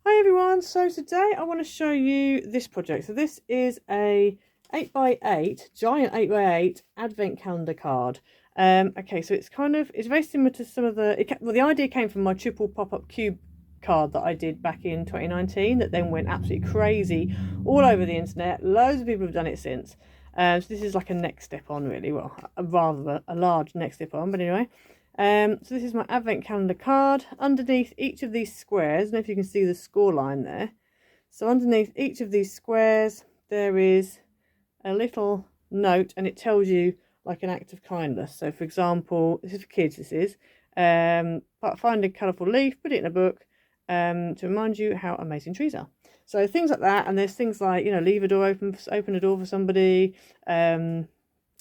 Hi everyone, so today I want to show you this project. So this is a 8x8, giant 8x8 advent calendar card. Okay, so it's very similar to some of the idea came from my triple pop-up cube card that I did back in 2019 that then went absolutely crazy all over the internet. Loads of people have done it since. So this is like a next step on really, well, rather a large next step on, but anyway. So this is my advent calendar card. Underneath each of these squares, I don't know if you can see the score line there. So underneath each of these squares, there is a little note and it tells you like an act of kindness. So for example, this is for kids, find a colourful leaf, put it in a book to remind you how amazing trees are. So things like that, and there's things like, leave a door open a door for somebody, I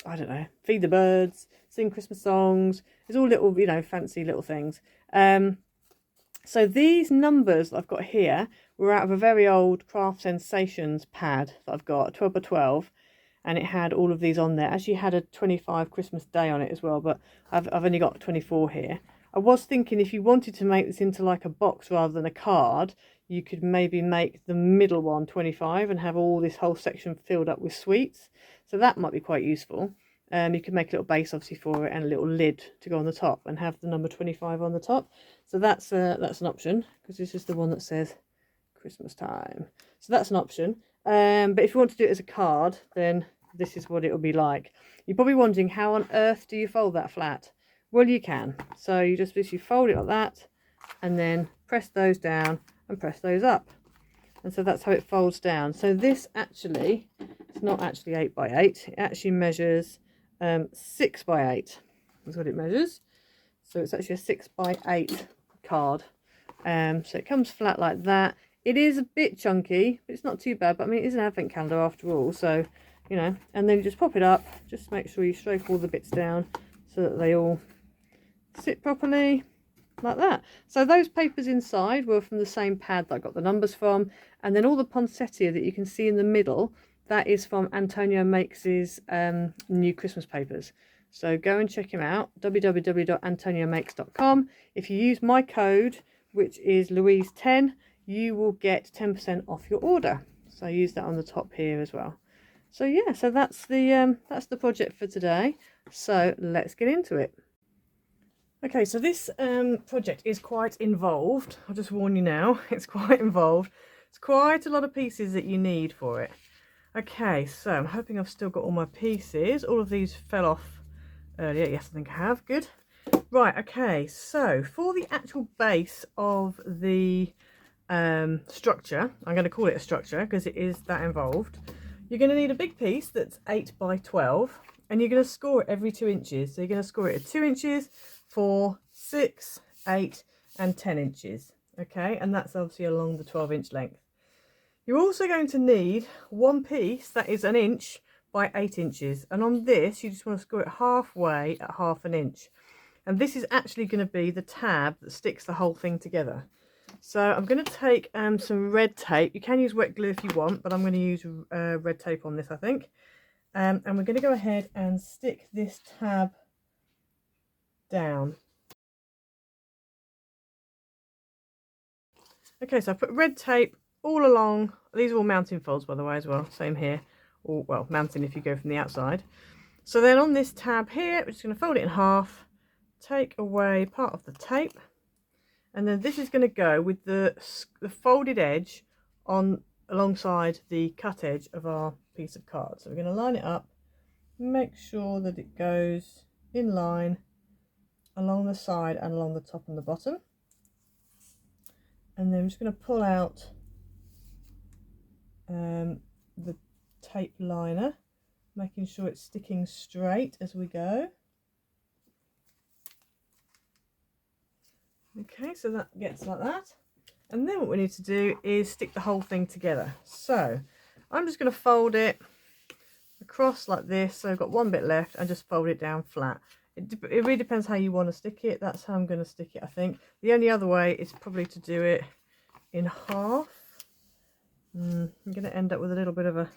don't know, feed the birds, sing Christmas songs. It's all little, fancy little things. So these numbers that I've got here were out of a very old Craft Sensations pad that I've got, 12 by 12, and it had all of these on there. Actually had a 25 Christmas Day on it as well, but I've only got 24 here. I was thinking if you wanted to make this into like a box rather than a card, you could maybe make the middle one 25 and have all this whole section filled up with sweets. So that might be quite useful. You could make a little base obviously for it and a little lid to go on the top and have the number 25 on the top. So that's an option, because this is the one that says Christmas time. So that's an option. But if you want to do it as a card, then this is what it will be like. You're probably wondering, how on earth do you fold that flat? Well, you can. So you just basically fold it like that and then press those down and press those up. And so that's how it folds down. So this actually, it's not actually 8 by 8. It actually measures 6 by 8. That's what it measures. So it's actually a 6 by 8 card. So it comes flat like that. It is a bit chunky, but it's not too bad. But I mean, it is an advent calendar after all. So, and then you just pop it up. Just make sure you stroke all the bits down so that they all sit properly like that. So those papers inside were from the same pad that I got the numbers from, and then all the poinsettia that you can see in the middle, that is from Antonio Makes' new Christmas papers. So go and check him out, www.antoniomakes.com. If you use my code, which is Louise10, you will get 10% off your order. So I use that on the top here as well. So yeah, so that's the project for today. So let's get into it. Okay, so this project is quite involved. I'll just warn you now, it's quite involved. It's quite a lot of pieces that you need for it. Okay, so I'm hoping I've still got all my pieces. All of these fell off earlier. Yes, I think I have. Good. Right, okay, so for the actual base of the structure, I'm going to call it a structure because it is that involved. You're going to need a big piece that's 8 by 12, and you're going to score it every 2 inches. So you're going to score it at 2 inches, 4, 6, 8 and 10 inches. Okay, and that's obviously along the 12-inch length. You're also going to need one piece that is 1 inch by 8 inches, and on this you just want to score it halfway at 1/2 inch. And this is actually going to be the tab that sticks the whole thing together. So I'm going to take some red tape. You can use wet glue if you want, but I'm going to use red tape on this, I think. And we're going to go ahead and stick this tab down. Okay, so I put red tape all along. These are all mounting folds, by the way, as well. Same here. Or, well, mounting if you go from the outside. So then on this tab here, we're just going to fold it in half, take away part of the tape, and then this is going to go with the folded edge on alongside the cut edge of our piece of card. So we're going to line it up, make sure that it goes in line along the side and along the top and the bottom. And then I'm just going to pull out the tape liner, making sure it's sticking straight as we go. Okay, so that gets like that. And then what we need to do is stick the whole thing together. So I'm just going to fold it across like this. So I've got one bit left and just fold it down flat. It really depends how you want to stick it. That's how I'm going to stick it, I think. The only other way is probably to do it in half. I'm going to end up with a little bit of a...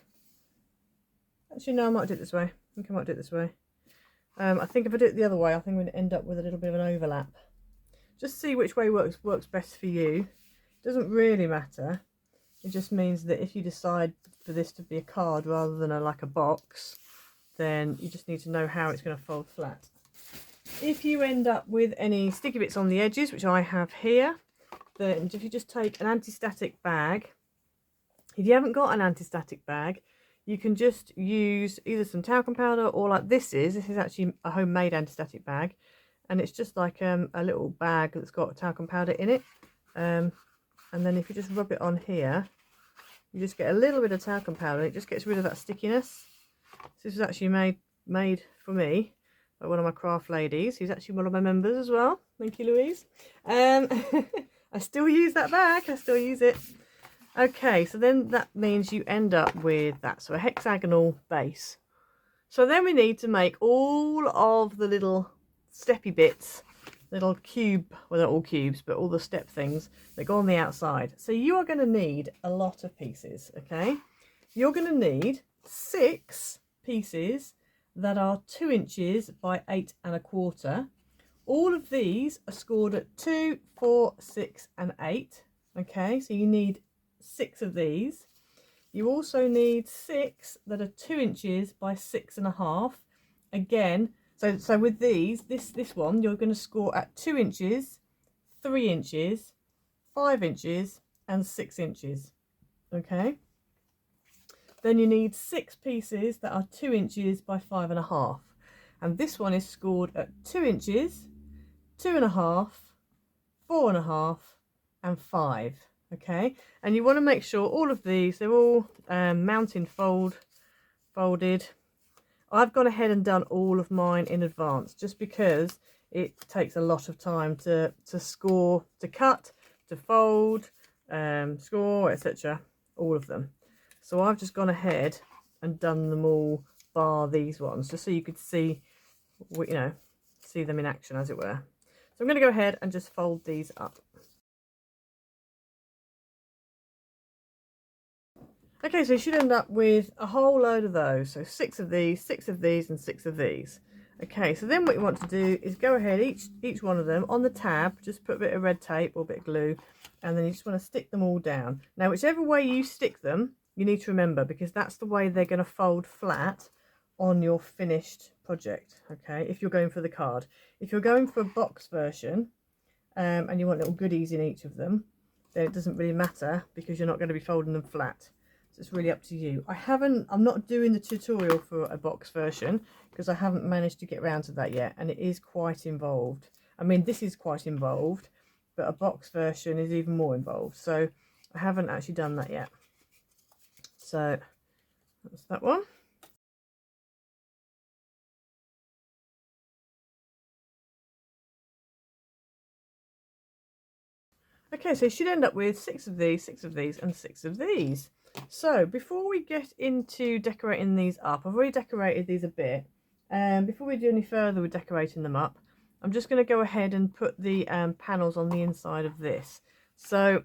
Actually, no, I might do it this way. I think I might do it this way. I think if I do it the other way, I think I'm going to end up with a little bit of an overlap. Just see which way works best for you. Doesn't really matter. It just means that if you decide for this to be a card rather than like a box, then you just need to know how it's going to fold flat. If you end up with any sticky bits on the edges, which I have here, then if you just take an anti-static bag, if you haven't got an anti-static bag, you can just use either some talcum powder or like this is actually a homemade anti-static bag, and it's just like a little bag that's got talcum powder in it, and then if you just rub it on here, you just get a little bit of talcum powder. It just gets rid of that stickiness. This is actually made for me by one of my craft ladies, who's actually one of my members as well. Thank you, Louise. I still use that bag. I still use it. Okay, so then that means you end up with that, so a hexagonal base. So then we need to make all of the little steppy bits, little cube, well, not all cubes, but all the step things that go on the outside. So you are going to need a lot of pieces, okay? You're going to need 6 pieces that are 2 inches by 8 1/4. All of these are scored at 2, 4, 6 and 8. Okay, so you need 6 of these. You also need 6 that are 2 inches by 6 1/2. Again, so with these, this one, you're going to score at 2 inches, 3 inches, 5 inches and 6 inches. Okay. Then you need 6 pieces that are 2 inches by 5 1/2. And this one is scored at 2 inches, 2 1/2, 4 1/2 and 5. Okay, and you want to make sure all of these, they're all mounting folded. I've gone ahead and done all of mine in advance just because it takes a lot of time to score, to cut, to fold, score, etc. All of them. So I've just gone ahead and done them all bar these ones, just so you could see, you know, see them in action, as it were. So I'm going to go ahead and just fold these up. Okay, so you should end up with a whole load of those. So 6 of these, 6 of these and 6 of these. Okay, so then what you want to do is go ahead, each one of them on the tab, just put a bit of red tape or a bit of glue, and then you just want to stick them all down. Now, whichever way you stick them, you need to remember, because that's the way they're going to fold flat on your finished project. Okay, if you're going for the card. If you're going for a box version, and you want little goodies in each of them, then it doesn't really matter, because you're not going to be folding them flat. So it's really up to you. I'm not doing the tutorial for a box version because I haven't managed to get around to that yet, and it is quite involved. I mean, this is quite involved, but a box version is even more involved. So I haven't actually done that yet. So that's that one. Okay, so you should end up with 6 of these, 6 of these and 6 of these. So before we get into decorating these up, I've already decorated these a bit, and before we do any further with decorating them up, I'm just going to go ahead and put the panels on the inside of this. So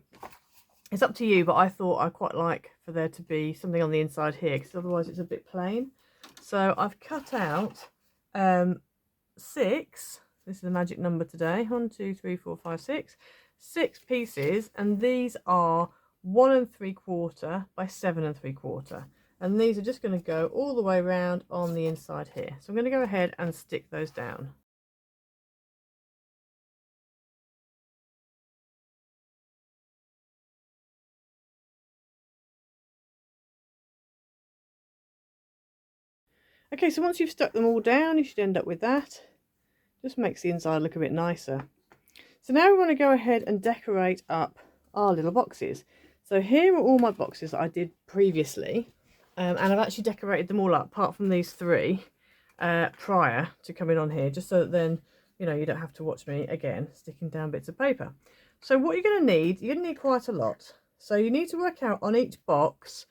it's up to you, but I thought I quite like for there to be something on the inside here, because otherwise it's a bit plain. So I've cut out 6, this is the magic number today, 1, 2, 3, 4, 5, 6, 6 pieces, and these are 1 3/4 by 7 3/4, and these are just going to go all the way around on the inside here. So I'm going to go ahead and stick those down. Okay, so once you've stuck them all down, you should end up with that. Just makes the inside look a bit nicer. So now we want to go ahead and decorate up our little boxes. So here are all my boxes that I did previously, and I've actually decorated them all up, apart from these 3, prior to coming on here, just so that then, you know, you don't have to watch me again sticking down bits of paper. So what you're going to need quite a lot. So you need to work out on each box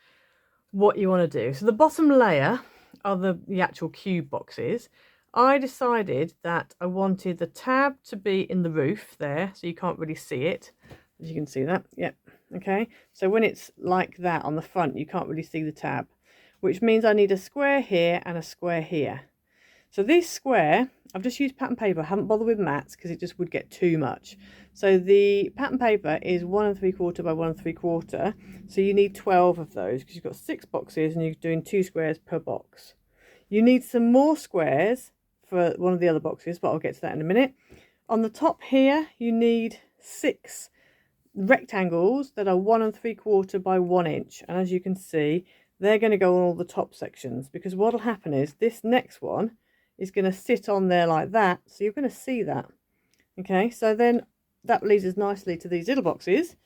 what you want to do. So the bottom layer are the actual cube boxes. I decided that I wanted the tab to be in the roof there, so you can't really see it. As you can see that, yep. Okay, so when it's like that on the front, you can't really see the tab, which means I need a square here and a square here. So this square, I've just used pattern paper. I haven't bothered with mats because it just would get too much. So the pattern paper is 1 3/4 by 1 3/4. So you need 12 of those because you've got 6 boxes and you're doing 2 squares per box. You need some more squares for one of the other boxes, but I'll get to that in a minute. On the top here, you need 6 rectangles that are 1 3/4 by 1 inch. And as you can see, they're going to go on all the top sections because what will happen is this next one is going to sit on there like that. So you're going to see that. Okay, so then that leads us nicely to these little boxes.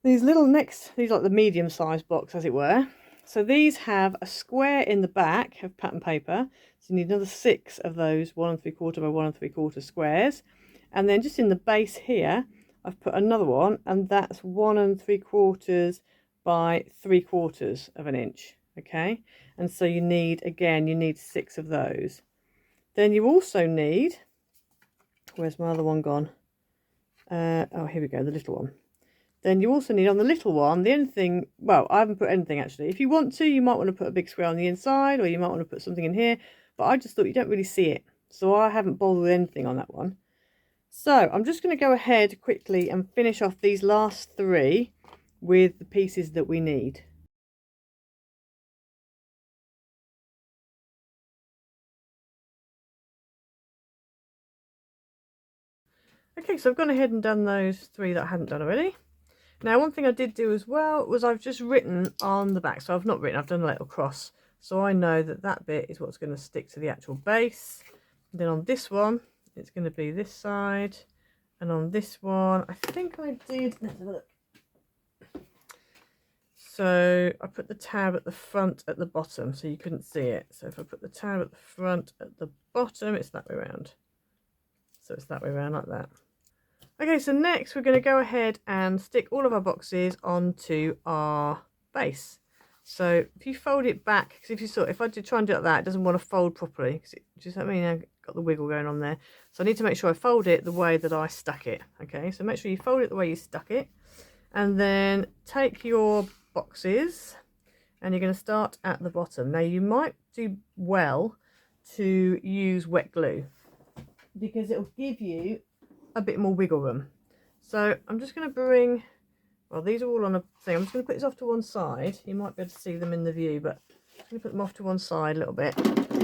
These are like the medium sized box, as it were. So these have a square in the back of pattern paper. So you need another 6 of those 1 3/4 by 1 3/4 squares. And then just in the base here, I've put another one, and that's 1 3/4 by 3/4 of an inch. Okay, and so you need 6 of those. Then you also need, where's my other one gone? Oh, here we go, the little one. Then you also need on the little one, the only thing, well, I haven't put anything actually. If you want to, you might want to put a big square on the inside, or you might want to put something in here, but I just thought you don't really see it. So I haven't bothered with anything on that one. So I'm just going to go ahead quickly and finish off these last 3 with the pieces that we need. Okay, so I've gone ahead and done those 3 that I hadn't done already. Now, one thing I did do as well was I've just written on the back. So I've not written, I've done a little cross. So I know that that bit is what's going to stick to the actual base. And then on this one, it's going to be this side. And on this one, I think I did, let's have a look. So I put the tab at the front at the bottom so you couldn't see it. So if I put the tab at the front at the bottom, it's that way around. So it's that way around like that. Okay, so next we're going to go ahead and stick all of our boxes onto our base. So if you fold it back, because if I did try and do it like that, it doesn't want to fold properly. Because just I mean, I've got the wiggle going on there. So I need to make sure I fold it the way that I stuck it. Okay, so make sure you fold it the way you stuck it. And then take your boxes and you're going to start at the bottom. Now you might do well to use wet glue because it'll give you a bit more wiggle room. So I'm just going to bring, well, these are all on a thing. I'm just going to put this off to one side. You might be able to see them in the view, but I'm going to put them off to one side a little bit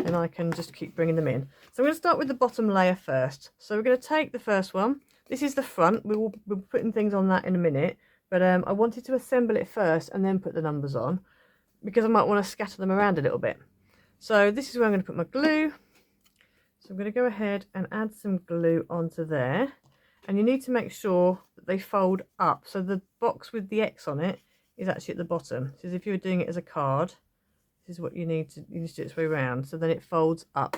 and I can just keep bringing them in. So I'm going to start with the bottom layer first. So we're going to take the first one. This is the front. We'll be putting things on that in a minute, but I wanted to assemble it first and then put the numbers on because I might want to scatter them around a little bit. So this is where I'm going to put my glue. So I'm going to go ahead and add some glue onto there. And you need to make sure that they fold up. So the box with the X on it is actually at the bottom. So if you were doing it as a card, this is what you need to do it its way around. So then it folds up.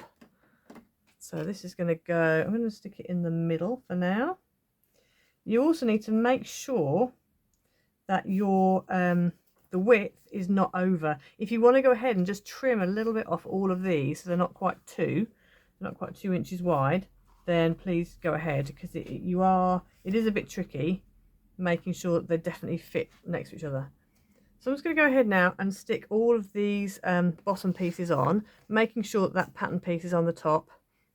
So this is going to go, I'm going to stick it in the middle for now. You also need to make sure that your the width is not over. If you want to go ahead and just trim a little bit off all of these, so they're not quite 2 inches wide, then please go ahead because it is a bit tricky making sure that they definitely fit next to each other. So I'm just going to go ahead now and stick all of these bottom pieces on, making sure that pattern piece is on the top,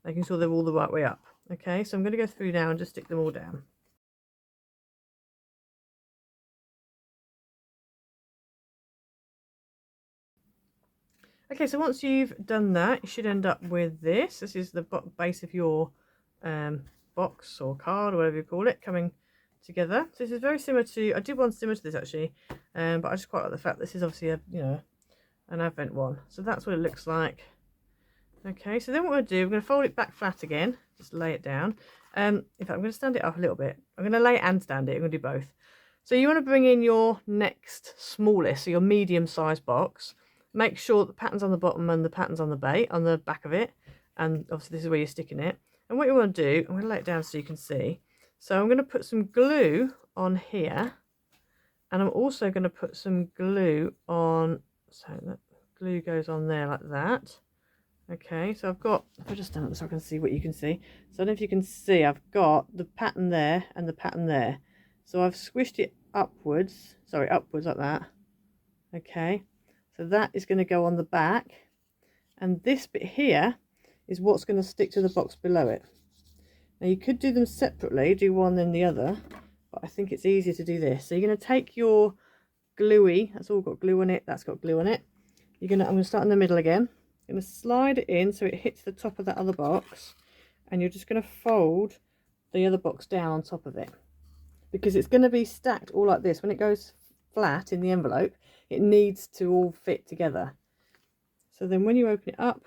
making sure they're all the right way up. Okay, so I'm going to go through now and just stick them all down. Okay, so once you've done that, you should end up with this. This is the base of your box or card or whatever you call it coming together. So this is very similar to, I did one similar to this actually, but I just quite like the fact this is obviously an Advent one. So that's what it looks like. Okay, so then what we're going to do, we're going to fold it back flat again, just lay it down. In fact, I'm going to stand it up a little bit. I'm going to lay it and stand it. I'm going to do both. So you want to bring in your next smallest, so your medium sized box. Make sure the pattern's on the bottom and the pattern's on the back of it, and obviously this is where you're sticking it. And what you want to do, I'm going to lay it down so you can see. So I'm going to put some glue on here, and I'm also going to put some glue on, so that glue goes on there like that. Okay, so I've got, if I just stand up so I can see what you can see. So I don't know if you can see, I've got the pattern there and the pattern there. So I've squished it upwards like that. Okay. So that is going to go on the back, and this bit here is what's going to stick to the box below it. Now you could do them separately, do one then the other, but I think it's easier to do this. So you're going to take your gluey, that's all got glue on it, that's got glue on it. I'm going to start in the middle again. I'm going to slide it in so it hits the top of that other box, and you're just going to fold the other box down on top of it, because it's going to be stacked all like this. When it goes flat in the envelope, it needs to all fit together. So then when you open it up,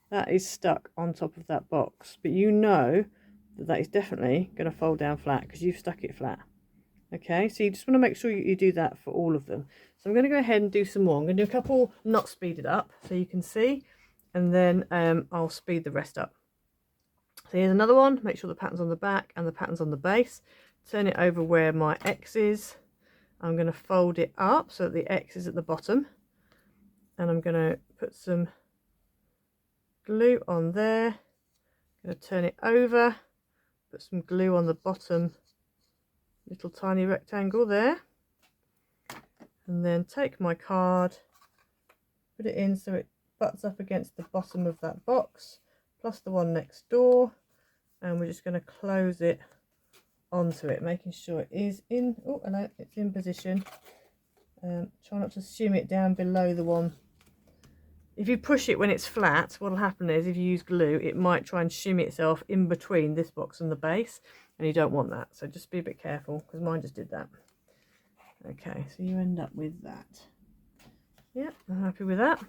that is stuck on top of that box, but you know that that is definitely going to fold down flat because you've stuck it flat. Okay, so you just want to make sure you do that for all of them. So I'm going to go ahead and do some more. I'm going to do a couple not speeded up so you can see, and then I'll speed the rest up. So here's another one. Make sure the pattern's on the back and the pattern's on the base. Turn it over where my X is. I'm going to fold it up so that the X is at the bottom, and I'm going to put some glue on there. I'm going to turn it over, put some glue on the bottom little tiny rectangle there, and then take my card, put it in so it butts up against the bottom of that box plus the one next door, and we're just going to close it onto it, making sure it is in, oh hello, it's in position. Try not to shim it down below the one. If you push it when it's flat, what will happen is if you use glue, it might try and shimmy itself in between this box and the base, and you don't want that. So just be a bit careful, because mine just did that. Okay, so you end up with that. Yeah, I'm happy with that.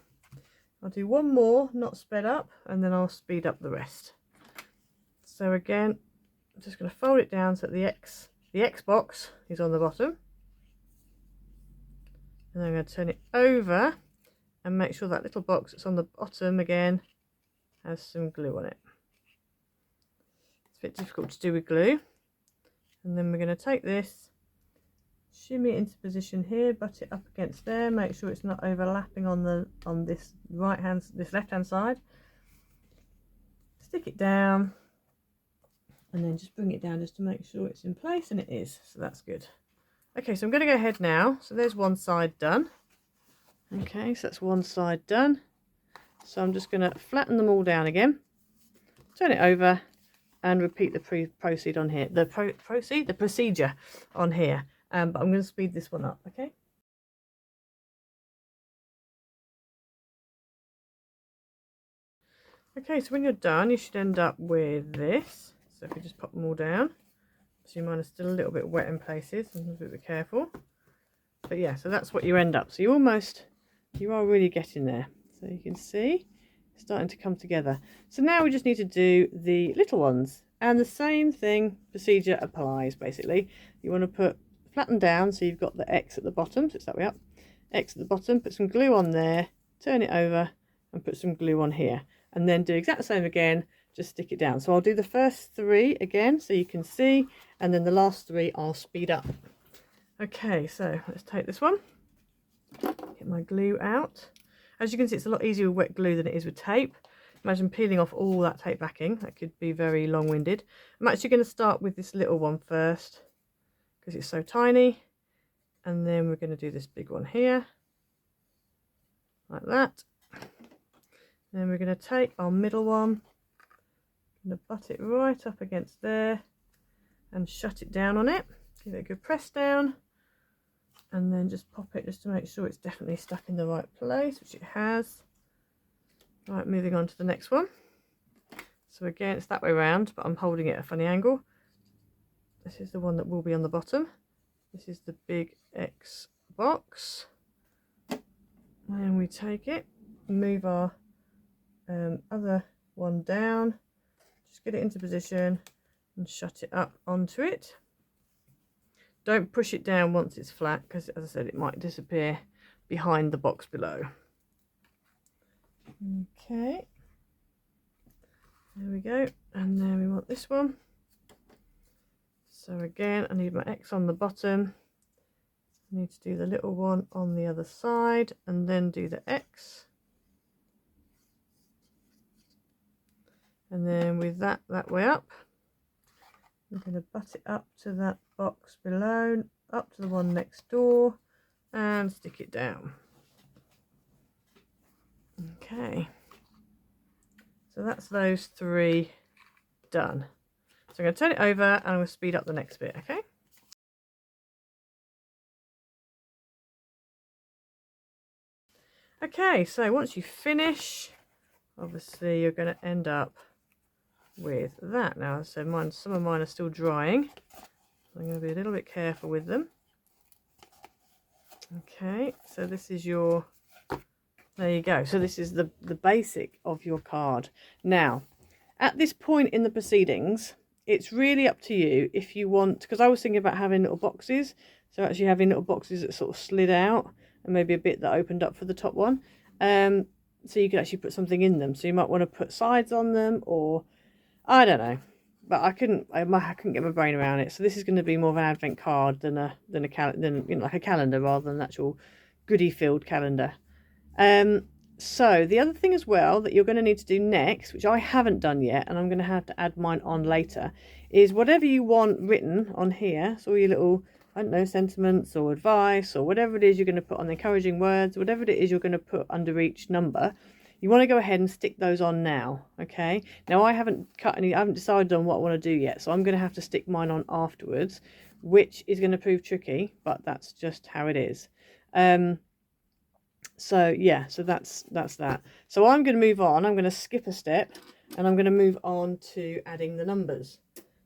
I'll do one more, not sped up, and then I'll speed up the rest. So again, I'm just going to fold it down so that the X box is on the bottom. And then I'm going to turn it over and make sure that little box that's on the bottom again has some glue on it. It's a bit difficult to do with glue. And then we're going to take this, shimmy it into position here, butt it up against there, make sure it's not overlapping on this left hand side. Stick it down, and then just bring it down just to make sure it's in place, and it is, so that's good. Okay, so I'm going to go ahead now. So there's one side done. Okay, so that's one side done. So I'm just going to flatten them all down again, turn it over, and repeat the procedure on here. The procedure on here. But I'm going to speed this one up. Okay. Okay, so when you're done, you should end up with this. So if you just pop them all down, so mine are still a little bit wet in places, so be careful. But yeah, so that's what you end up. So you are really getting there. So you can see it's starting to come together. So now we just need to do the little ones, and the same thing, procedure applies basically. You want to flatten down so you've got the X at the bottom, so it's that way up. X at the bottom, put some glue on there, turn it over and put some glue on here, and then do exactly the same again, just stick it down. So I'll do the first three again so you can see, and then the last three I'll speed up. Okay, so let's take this one, get my glue out. As you can see, it's a lot easier with wet glue than it is with tape. Imagine peeling off all that tape backing. That could be very long-winded. I'm actually going to start with this little one first because it's so tiny, and then we're going to do this big one here like that. Then we're going to take our middle one, going to butt it right up against there and shut it down on it. Give it a good press down, and then just pop it just to make sure it's definitely stuck in the right place, which it has. Right, moving on to the next one. So again, it's that way around, but I'm holding it at a funny angle. This is the one that will be on the bottom. This is the big X box. And we take it, move our other one down, just get it into position and shut it up onto it. Don't push it down once it's flat, because as I said, it might disappear behind the box below. Okay, there we go, and then we want this one. So again, I need my X on the bottom, I need to do the little one on the other side and then do the X, and then with that way up, I'm going to butt it up to that box below, up to the one next door, and stick it down. Okay, So that's those 3 done. So I'm going to turn it over and I'm going to speed up the next bit, okay? Okay, so once you finish, obviously you're going to end up with that. Now, so some of mine are still drying. I'm going to be a little bit careful with them. Okay, so this is your, there you go. So this is the basic of your card. Now, at this point in the proceedings, it's really up to you if you want, because I was thinking about having little boxes. So actually having little boxes that sort of slid out and maybe a bit that opened up for the top one. So you could actually put something in them. So you might want to put sides on them, or I don't know. But I couldn't get my brain around it. So this is going to be more of an advent card than like a calendar rather than an actual goodie filled calendar. So the other thing as well that you're going to need to do next, which I haven't done yet, and I'm going to have to add mine on later, is whatever you want written on here. So all your little, I don't know, sentiments or advice or whatever it is you're going to put on the encouraging words, whatever it is you're going to put under each number. You want to go ahead and stick those on now, okay? Now I haven't decided on what I want to do yet, so I'm going to have to stick mine on afterwards, which is going to prove tricky, but that's just how it is. So yeah, so that's that. So I'm going to move on. I'm going to skip a step, and I'm going to move on to adding the numbers.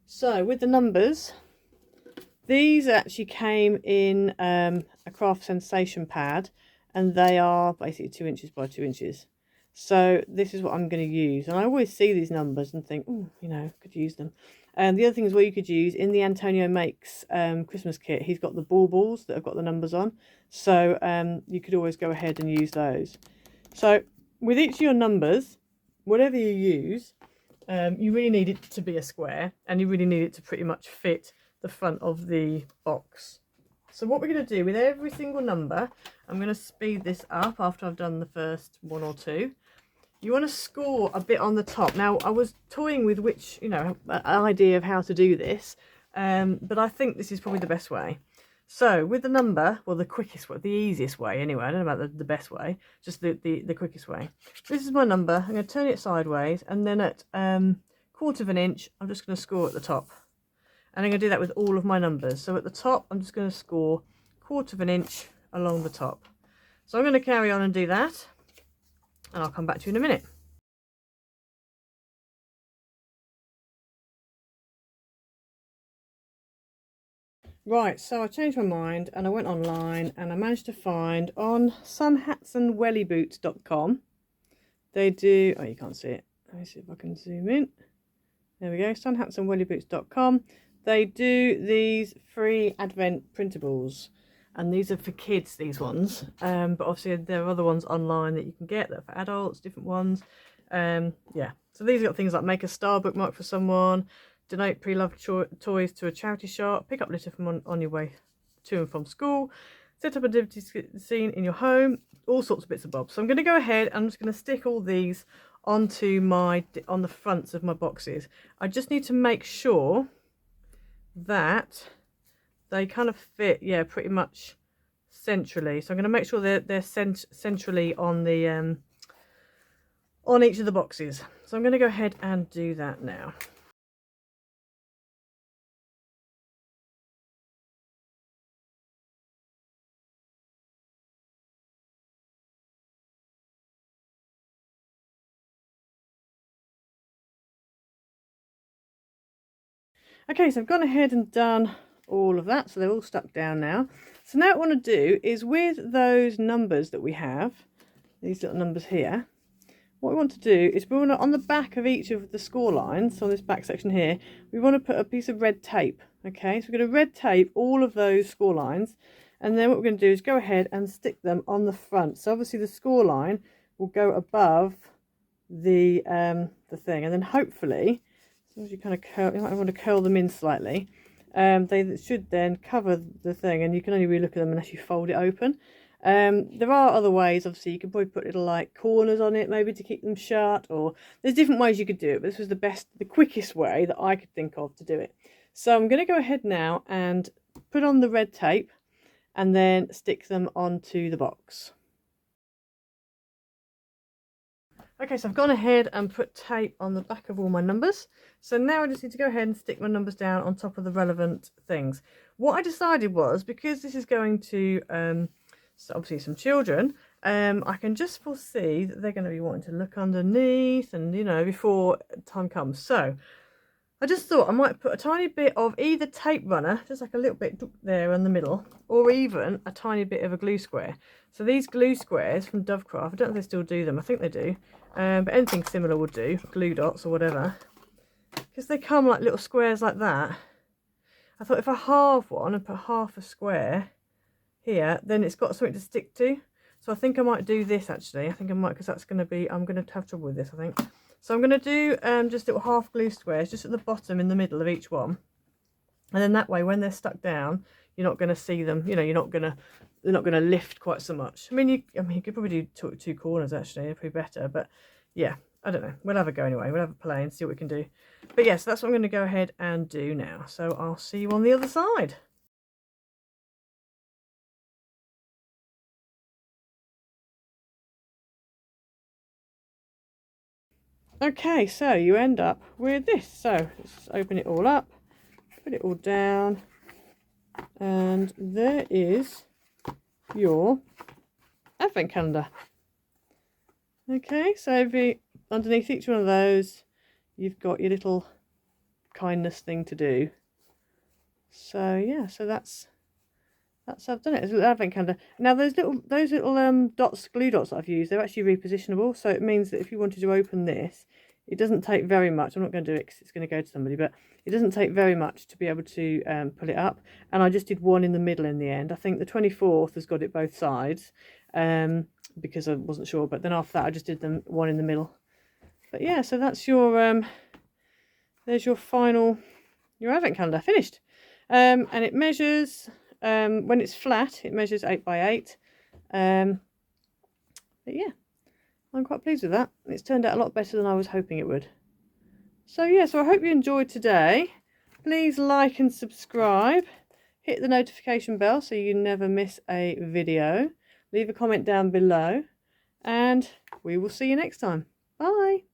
So with the numbers, these actually came in a craft sensation pad, and they are basically 2 inches by 2 inches. So this is what I'm going to use, and I always see these numbers and think, oh, you know, could use them. And the other thing is what you could use in the Antonio Makes Christmas kit. He's got the baubles that have got the numbers on, so you could always go ahead and use those. So with each of your numbers, whatever you use, you really need it to be a square, and you really need it to pretty much fit the front of the box. So what we're going to do with every single number, I'm going to speed this up after I've done the first 1 or 2. You want to score a bit on the top. Now, I was toying with which, you know, idea of how to do this, but I think this is probably the best way. So with the number, well, the quickest way, the easiest way anyway, I don't know about the best way, just the quickest way. This is my number. I'm going to turn it sideways, and then at 1/4 of an inch, I'm just going to score at the top. And I'm going to do that with all of my numbers. So at the top, I'm just going to score 1/4 of an inch along the top. So I'm going to carry on and do that, and I'll come back to you in a minute. Right, so I changed my mind and I went online, and I managed to find on sunhatsandwellyboots.com. They do, oh, you can't see it. Let me see if I can zoom in. There we go, sunhatsandwellyboots.com. They do these free advent printables, and these are for kids, these ones, but obviously there are other ones online that you can get that are for adults, different ones. Yeah, so these have got things like make a star bookmark for someone, donate pre-loved toys to a charity shop, pick up litter from on your way to and from school, set up a nativity scene in your home, all sorts of bits and bobs. So I'm going to go ahead, I'm just going to stick all these onto on the fronts of my boxes. I just need to make sure that they kind of fit, yeah, pretty much centrally. So I'm going to make sure they're centrally on the on each of the boxes. So I'm going to go ahead and do that now. Okay, so I've gone ahead and done all of that, so they're all stuck down now. So now what I want to do is, with those numbers that we have, these little numbers here, what we want to do is we want to, on the back of each of the score lines, so on this back section here, we want to put a piece of red tape. Okay, so we're going to red tape all of those score lines, and then what we're going to do is go ahead and stick them on the front. So obviously the score line will go above the thing, and then hopefully, as you kind of curl, you might want to curl them in slightly. They should then cover the thing, and you can only really look at them unless you fold it open. There are other ways, obviously. You could probably put little like corners on it, maybe to keep them shut, or there's different ways you could do it, but this was the quickest way that I could think of to do it. So I'm going to go ahead now and put on the red tape, and then stick them onto the box. Okay, so I've gone ahead and put tape on the back of all my numbers. So now I just need to go ahead and stick my numbers down on top of the relevant things. What I decided was, because this is going to so obviously some children, I can just foresee that they're going to be wanting to look underneath and, you know, before time comes. So I just thought I might put a tiny bit of either tape runner, just like a little bit there in the middle, or even a tiny bit of a glue square. So these glue squares from Dovecraft, I don't know if they still do them, I think they do, but anything similar would do, glue dots or whatever, because they come like little squares like that. I thought if I halve one and put half a square here, then it's got something to stick to. So I think I might do this actually. I think I might, because that's going to be, I'm going to have trouble with this, I think. So I'm going to do just little half glue squares just at the bottom in the middle of each one. And then that way, when they're stuck down, you're not going to see them, you know, they're not going to lift quite so much. I mean, you could probably do two corners actually, it'd be better. But yeah, I don't know. We'll have a go anyway. We'll have a play and see what we can do. But yes, that's what I'm going to go ahead and do now. So I'll see you on the other side. Okay, so you end up with this. So let's open it all up, put it all down, and there is your advent calendar. Okay, so underneath each one of those, you've got your little kindness thing to do. So yeah, so that's how I've done it. It's an advent calendar. Now those little dots, glue dots that I've used, they're actually repositionable. So it means that if you wanted to open this, it doesn't take very much. I'm not going to do it because it's going to go to somebody, but it doesn't take very much to be able to pull it up. And I just did one in the middle in the end. I think the 24th has got it both sides because I wasn't sure. But then after that, I just did them one in the middle. But yeah, so that's your there's your advent calendar finished. And it measures, when it's flat, it measures 8 by 8. But yeah, I'm quite pleased with that. It's turned out a lot better than I was hoping it would. So yeah, so I hope you enjoyed today. Please like and subscribe. Hit the notification bell so you never miss a video. Leave a comment down below. And we will see you next time. Bye.